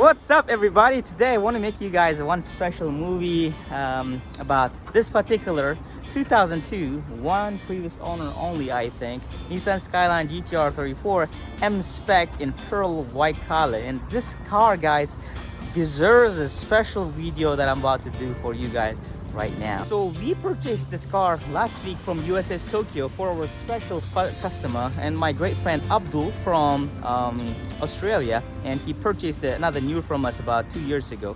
What's up, everybody? Today I want to make you guys one special movie about this particular 2002, one previous owner only, I think, Nissan Skyline GTR R34 Mspec in pearl white color. And this car, guys, deserves a special video that I'm about to do for you guys right now. So we purchased this car last week from USS Tokyo for our special customer and my great friend Abdul from Australia, and he purchased another new from us about 2 years ago.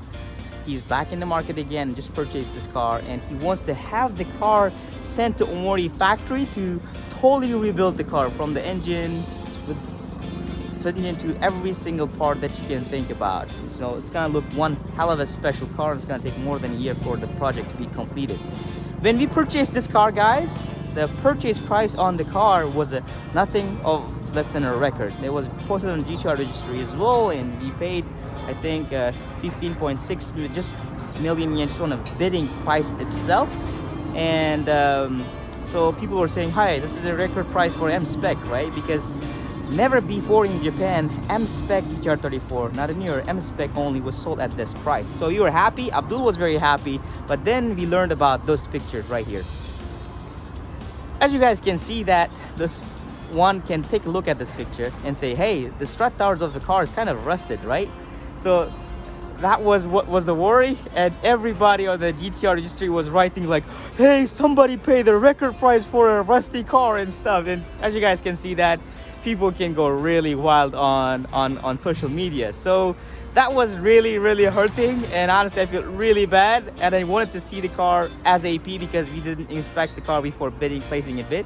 He's back in the market again, just purchased this car, and he wants to have the car sent to Omori factory to totally rebuild the car from the engine fitting into every single part that you can think about. So it's gonna look one hell of a special car, and it's gonna take more than a year for the project to be completed. When we purchased this car, guys, the purchase price on the car was nothing of less than a record. It was posted on GTR registry as well, and we paid, I think, 15.6 million yen just on a bidding price itself. And so people were saying, hi, this is a record price for Mspec, right? Because never before in Japan, Mspec GTR 34, not a newer, Mspec only was sold at this price. So you were happy, Abdul was very happy, but then we learned about those pictures right here. As you guys can see that this one can take a look at this picture and say, hey, the strut towers of the car is kind of rusted, right? So that was what was the worry, and everybody on the GTR registry was writing like, hey, somebody pay the record price for a rusty car and stuff. And as you guys can see that people can go really wild on social media. So that was really hurting, and honestly I feel really bad, and I wanted to see the car as AP because we didn't inspect the car before placing a bid.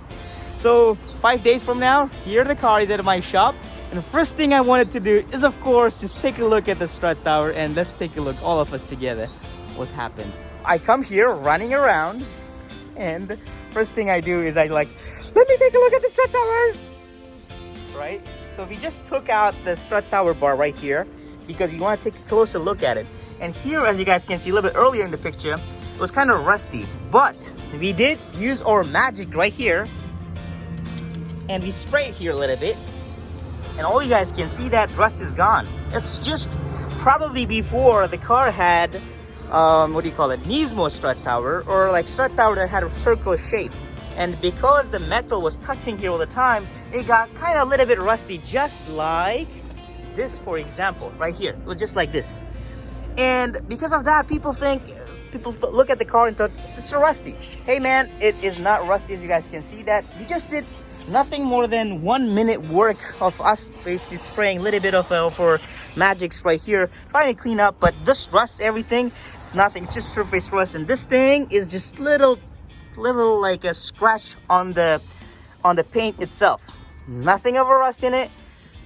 So 5 days from now, here the car is at my shop, and the first thing I wanted to do is, of course, just take a look at the strut tower, and let's take a look, all of us together, what happened. I come here running around, and first thing I do is I like, let me take a look at the strut towers, right? So we just took out the strut tower bar right here because we want to take a closer look at it. And here, as you guys can see a little bit earlier in the picture, it was kind of rusty, but we did use our magic right here, and we sprayed here a little bit, and all you guys can see that rust is gone. It's just probably before the car had what do you call it, Nismo strut tower, or like strut tower that had a circle shape, and because the metal was touching here all the time, it got kind of a little bit rusty, just like this, for example, right here. It was just like this, and because of that, people look at the car and thought it's so rusty. Hey man, it is not rusty. As you guys can see that we just did nothing more than 1 minute work of us basically spraying a little bit of our magics right here, trying to clean up, but this rust, everything, it's nothing, it's just surface rust, and this thing is just little like a scratch on the paint itself. Nothing of a rust in it.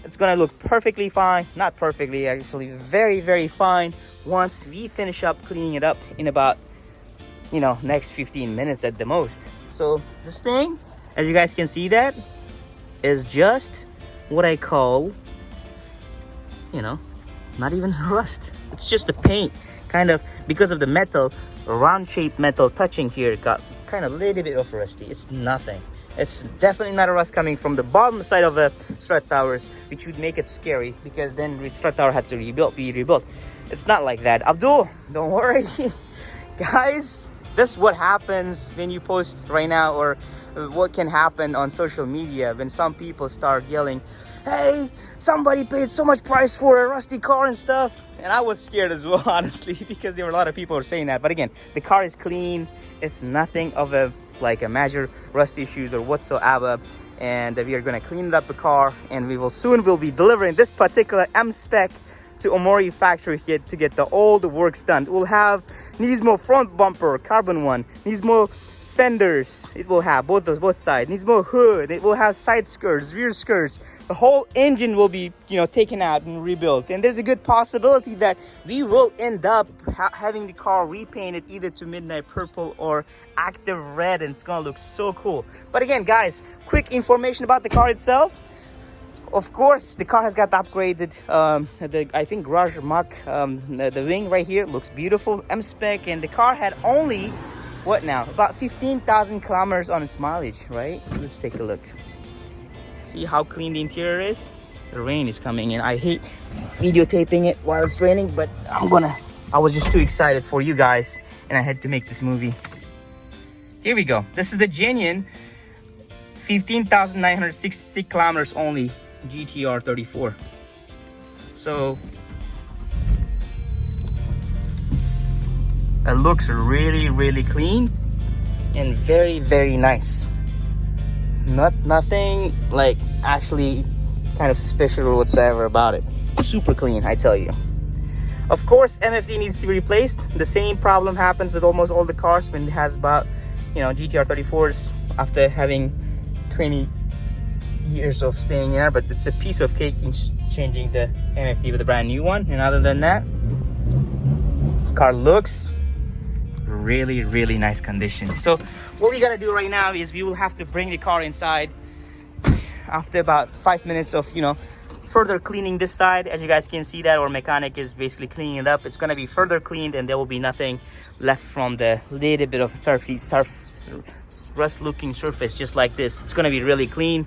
It's gonna look perfectly fine, not perfectly, actually very fine, once we finish up cleaning it up in about, you know, next 15 minutes at the most. So this thing, as you guys can see, that is just what I call, you know, not even rust. It's just the paint, kind of, because of the metal, round shaped metal touching here, got kind of a little bit of rusty. It's nothing. It's definitely not a rust coming from the bottom side of the strut towers, which would make it scary, because then the strut tower had to be rebuilt. It's not like that. Abdul, don't worry. Guys, this is what happens when you post right now, or what can happen on social media when some people start yelling, hey, somebody paid so much price for a rusty car and stuff. And I was scared as well, honestly, because there were a lot of people who were saying that. But again, the car is clean. It's nothing of a major rust issues or whatsoever, and we are going to clean up the car, and we will soon be delivering this particular Mspec to Omori factory here to get all the works done. We'll have Nismo front bumper, carbon one, Nismo fenders, it will have both sides, Nismo hood, it will have side skirts, rear skirts. The whole engine will be, you know, taken out and rebuilt, and there's a good possibility that we will end up having the car repainted either to midnight purple or active red, and it's gonna look so cool. But again, guys, quick information about the car itself. Of course, the car has got upgraded, I think garage mark, the wing right here looks beautiful, Mspec, and the car had only, what now, about 15,000 kilometers on its mileage, right? Let's take a look. See how clean the interior is? The rain is coming in. I hate videotaping it while it's raining, but I was just too excited for you guys and I had to make this movie. Here we go. This is the genuine 15,966 kilometers only GTR 34. So it looks really clean and very nice. Nothing like actually kind of suspicious or whatsoever about it. Super clean, I tell you. Of course, MFD needs to be replaced. The same problem happens with almost all the cars when it has about, you know, GTR 34s after having 20 years of staying there, but it's a piece of cake in changing the MFD with a brand new one. And other than that, car looks really nice condition. So what we're gonna do right now is we will have to bring the car inside after about 5 minutes of, you know, further cleaning this side. As you guys can see that our mechanic is basically cleaning it up. It's gonna be further cleaned and there will be nothing left from the little bit of rust looking surface just like this. It's gonna be really clean,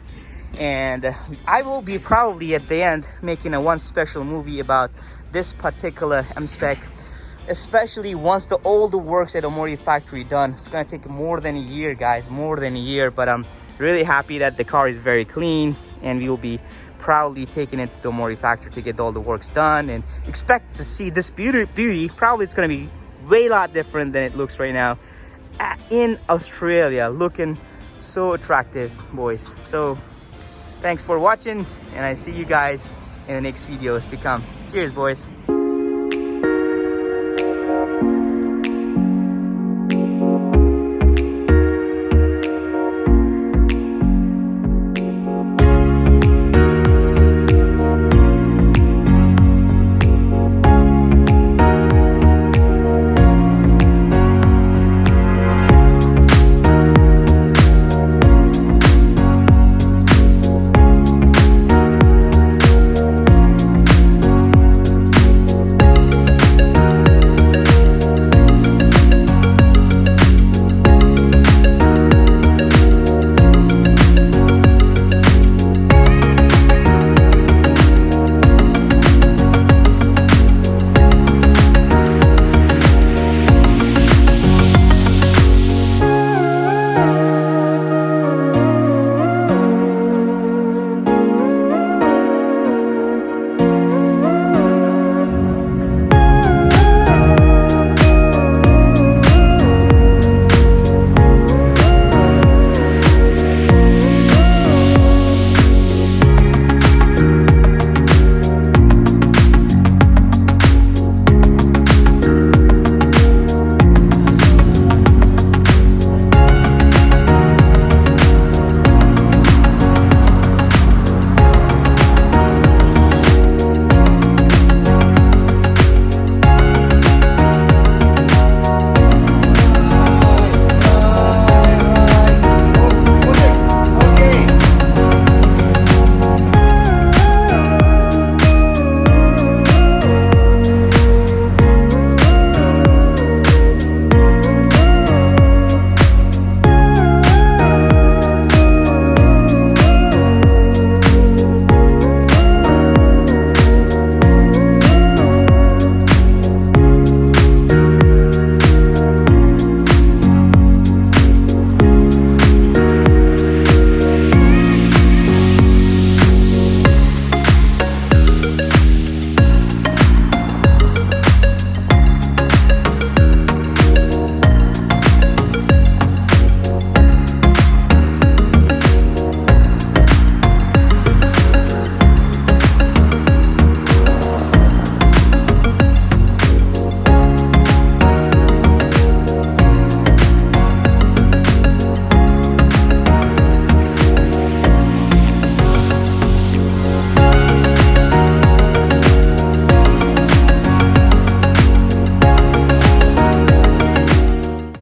and I will be probably at the end making one special movie about this particular Mspec, especially once all the works at Omori factory done. It's gonna take more than a year, guys, more than a year, but I'm really happy that the car is very clean, and we will be proudly taking it to the Omori factory to get all the works done, and expect to see this beauty. Probably it's gonna be way lot different than it looks right now in Australia, looking so attractive, boys. So thanks for watching, and I see you guys in the next videos to come. Cheers, boys.